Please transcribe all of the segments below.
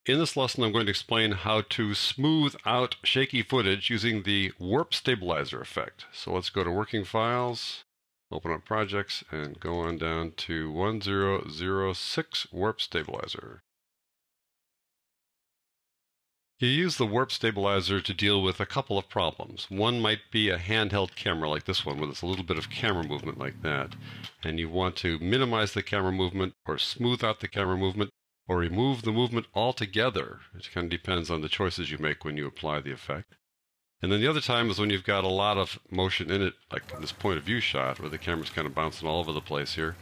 In this lesson, I'm going to explain how to smooth out shaky footage using the Warp Stabilizer effect. So let's go to Working Files, open up Projects, and go on down to 1006 Warp Stabilizer. You use the Warp Stabilizer to deal with a couple of problems. One might be a handheld camera like this one, where there's a little bit of camera movement like that, and you want to minimize the camera movement or smooth out the camera movement or remove the movement altogether. It kind of depends on the choices you make when you apply the effect. And then the other time is when you've got a lot of motion in it, like this point of view shot where the camera's kind of bouncing all over the place here.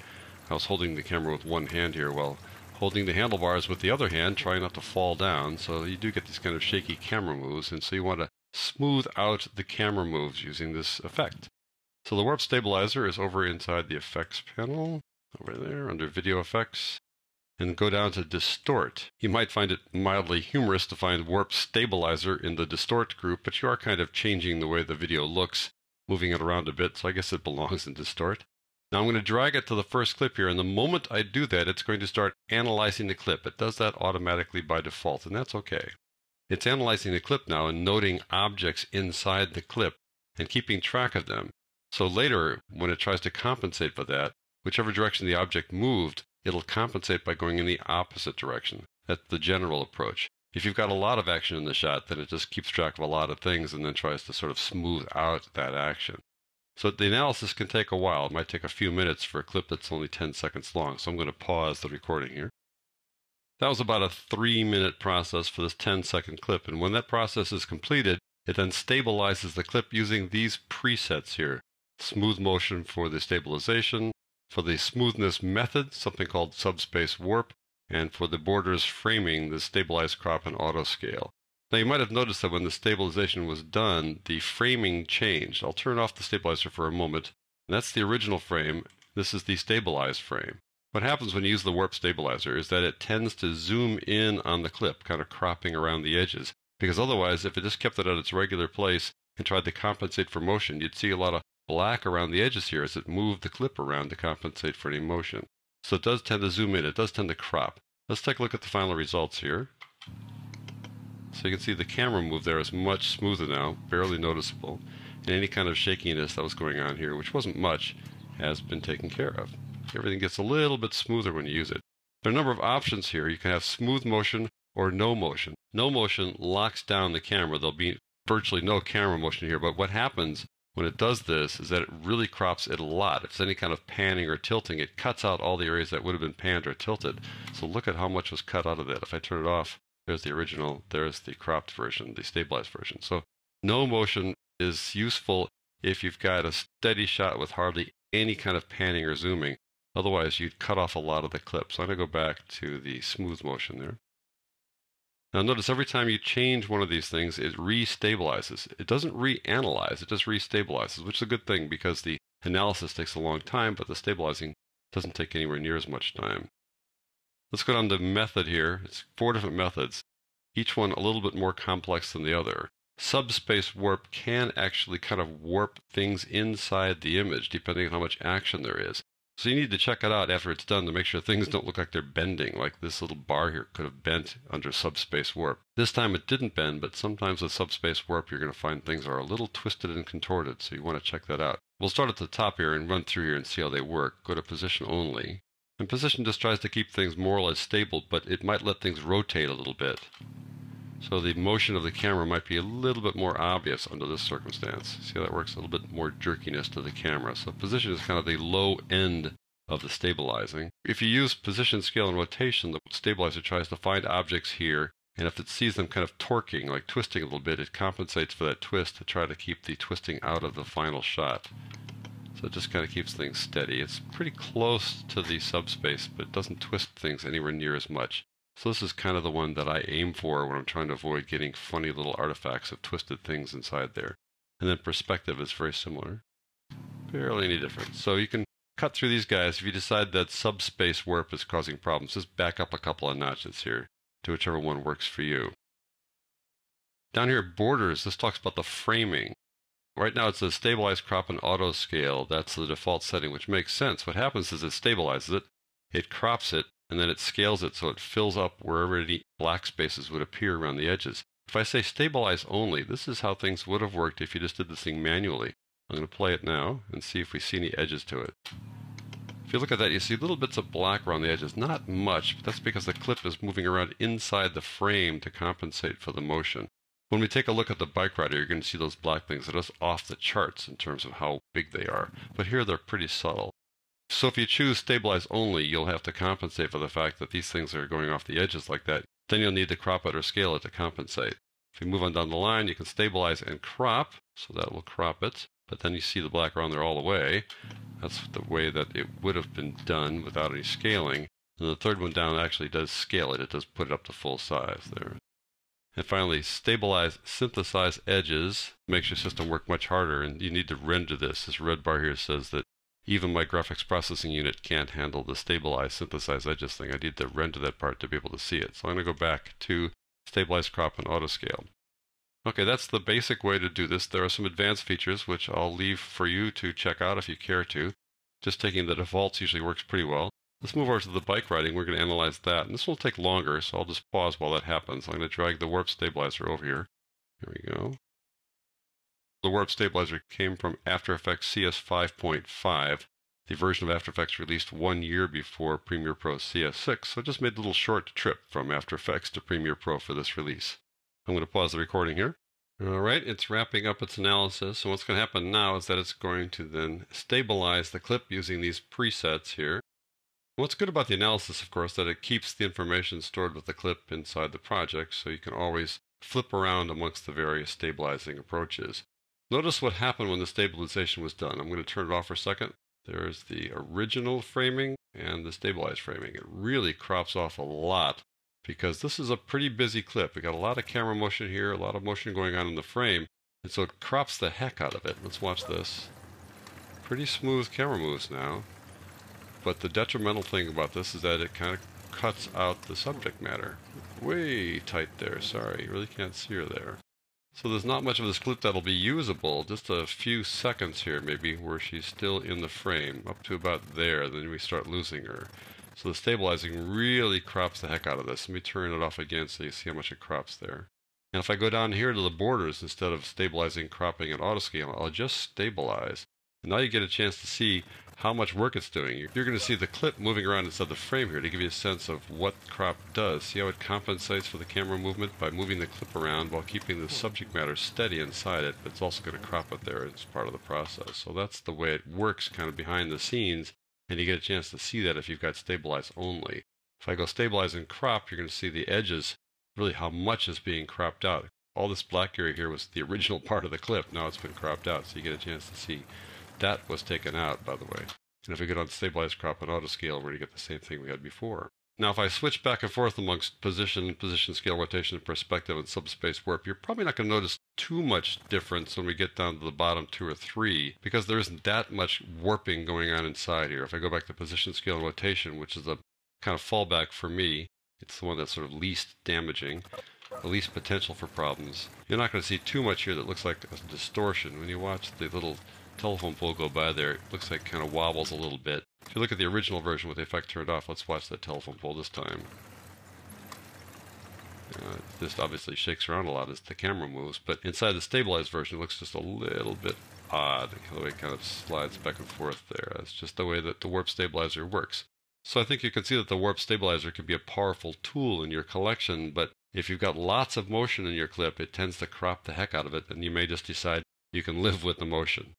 I was holding the camera with one hand here while holding the handlebars with the other hand, trying not to fall down. So you do get these kind of shaky camera moves, and so you want to smooth out the camera moves using this effect. So the Warp Stabilizer is over inside the Effects panel, over there under Video Effects, and go down to Distort. You might find it mildly humorous to find Warp Stabilizer in the Distort group, but you are kind of changing the way the video looks, moving it around a bit, so I guess it belongs in Distort. Now I'm going to drag it to the first clip here, and the moment I do that, it's going to start analyzing the clip. It does that automatically by default, and that's okay. It's analyzing the clip now and noting objects inside the clip and keeping track of them. So later, when it tries to compensate for that, whichever direction the object moved, it'll compensate by going in the opposite direction. That's the general approach. If you've got a lot of action in the shot, then it just keeps track of a lot of things and then tries to sort of smooth out that action. So the analysis can take a while. It might take a few minutes for a clip that's only 10 seconds long. So I'm going to pause the recording here. That was about a 3-minute process for this 10-second clip. And when that process is completed, it then stabilizes the clip using these presets here. Smooth motion for the stabilization, for the smoothness method, something called subspace warp, and for the borders framing, the stabilize, crop, and auto scale. Now you might have noticed that when the stabilization was done, the framing changed. I'll turn off the stabilizer for a moment. And that's the original frame. This is the stabilized frame. What happens when you use the Warp Stabilizer is that it tends to zoom in on the clip, kind of cropping around the edges. Because otherwise, if it just kept it at its regular place and tried to compensate for motion, you'd see a lot of black around the edges here as it moved the clip around to compensate for any motion. So it does tend to zoom in. It does tend to crop. Let's take a look at the final results here. So you can see the camera move there is much smoother now, barely noticeable. And any kind of shakiness that was going on here, which wasn't much, has been taken care of. Everything gets a little bit smoother when you use it. There are a number of options here. You can have smooth motion or no motion. No motion locks down the camera. There'll be virtually no camera motion here, but what happens when it does this is that it really crops it a lot. If it's any kind of panning or tilting, it cuts out all the areas that would have been panned or tilted. So look at how much was cut out of that. If I turn it off, there's the original, there's the cropped version, the stabilized version. So no motion is useful if you've got a steady shot with hardly any kind of panning or zooming. Otherwise, you'd cut off a lot of the clip. So I'm going to go back to the smooth motion there. Now notice every time you change one of these things, it re-stabilizes. It doesn't reanalyze, it just re-stabilizes, which is a good thing because the analysis takes a long time, but the stabilizing doesn't take anywhere near as much time. Let's go down to method here. It's 4 different methods, each one a little bit more complex than the other. Subspace warp can actually kind of warp things inside the image depending on how much action there is. So you need to check it out after it's done to make sure things don't look like they're bending, like this little bar here could have bent under subspace warp. This time it didn't bend, but sometimes with subspace warp you're going to find things are a little twisted and contorted, so you want to check that out. We'll start at the top here and run through here and see how they work. Go to position only. And position just tries to keep things more or less stable, but it might let things rotate a little bit. So the motion of the camera might be a little bit more obvious under this circumstance. See how that works? A little bit more jerkiness to the camera. So position is kind of the low end of the stabilizing. If you use position, scale, and rotation, the stabilizer tries to find objects here, and if it sees them kind of torquing, like twisting a little bit, it compensates for that twist to try to keep the twisting out of the final shot. So it just kind of keeps things steady. It's pretty close to the subspace, but it doesn't twist things anywhere near as much. So this is kind of the one that I aim for when I'm trying to avoid getting funny little artifacts of twisted things inside there. And then perspective is very similar. Barely any difference. So you can cut through these guys. If you decide that subspace warp is causing problems, just back up a couple of notches here to whichever one works for you. Down here, borders, this talks about the framing. Right now it says stabilize, crop, and auto scale. That's the default setting, which makes sense. What happens is it stabilizes it, it crops it, and then it scales it so it fills up wherever any black spaces would appear around the edges. If I say stabilize only, this is how things would have worked if you just did this thing manually. I'm going to play it now and see if we see any edges to it. If you look at that, you see little bits of black around the edges. Not much, but that's because the clip is moving around inside the frame to compensate for the motion. When we take a look at the bike rider, you're going to see those black things that are just off the charts in terms of how big they are. But here they're pretty subtle. So if you choose stabilize only, you'll have to compensate for the fact that these things are going off the edges like that. Then you'll need to crop it or scale it to compensate. If you move on down the line, you can stabilize and crop, so that will crop it. But then you see the black around there all the way. That's the way that it would have been done without any scaling. And the third one down actually does scale it. It does put it up to full size there. And finally, stabilize, synthesize edges makes your system work much harder, and you need to render this. This red bar here says that even my graphics processing unit can't handle the stabilize, synthesize edges thing. I need to render that part to be able to see it. So I'm going to go back to stabilize, crop, and autoscale. Okay, that's the basic way to do this. There are some advanced features which I'll leave for you to check out if you care to. Just taking the defaults usually works pretty well. Let's move over to the bike riding. We're going to analyze that. And this will take longer, so I'll just pause while that happens. I'm going to drag the warp stabilizer over here. Here we go. The warp stabilizer came from After Effects CS 5.5, the version of After Effects released 1 year before Premiere Pro CS 6. So I just made a little short trip from After Effects to Premiere Pro for this release. I'm going to pause the recording here. All right, it's wrapping up its analysis. So what's going to happen now is that it's going to then stabilize the clip using these presets here. What's good about the analysis, of course, that it keeps the information stored with the clip inside the project, so you can always flip around amongst the various stabilizing approaches. Notice what happened when the stabilization was done. I'm going to turn it off for a second. There's the original framing and the stabilized framing. It really crops off a lot because this is a pretty busy clip. We got a lot of camera motion here, a lot of motion going on in the frame, and so it crops the heck out of it. Let's watch this. Pretty smooth camera moves now. But the detrimental thing about this is that it kind of cuts out the subject matter. Way tight there, sorry, you really can't see her there. So there's not much of this clip that'll be usable, just a few seconds here maybe where she's still in the frame, up to about there, then we start losing her. So the stabilizing really crops the heck out of this. Let me turn it off again so you see how much it crops there. And if I go down here to the borders, instead of stabilizing, cropping, and autoscale, I'll just stabilize. And now you get a chance to see how much work it's doing. You're going to see the clip moving around inside the frame here to give you a sense of what crop does. See how it compensates for the camera movement by moving the clip around while keeping the subject matter steady inside it, but it's also going to crop it there as part of the process. So that's the way it works kind of behind the scenes, and you get a chance to see that if you've got stabilize only. If I go stabilize and crop, you're going to see the edges, really how much is being cropped out. All this black area here was the original part of the clip. Now it's been cropped out, so you get a chance to see that was taken out, by the way. And if we go on stabilize, crop, and autoscale, we're going to get the same thing we had before. Now, if I switch back and forth amongst position, scale, rotation, perspective, and subspace warp, you're probably not going to notice too much difference when we get down to the bottom 2 or 3, because there isn't that much warping going on inside here. If I go back to position, scale, and rotation, which is a kind of fallback for me, it's the one that's sort of least damaging, the least potential for problems. You're not going to see too much here that looks like a distortion. When you watch the little telephone pole go by there, it looks like it kind of wobbles a little bit. If you look at the original version with the effect turned off, let's watch that telephone pole this time. This obviously shakes around a lot as the camera moves, but inside the stabilized version it looks just a little bit odd, the way it kind of slides back and forth there. That's just the way that the warp stabilizer works. So I think you can see that the warp stabilizer can be a powerful tool in your collection, but if you've got lots of motion in your clip, it tends to crop the heck out of it, and you may just decide you can live with the motion.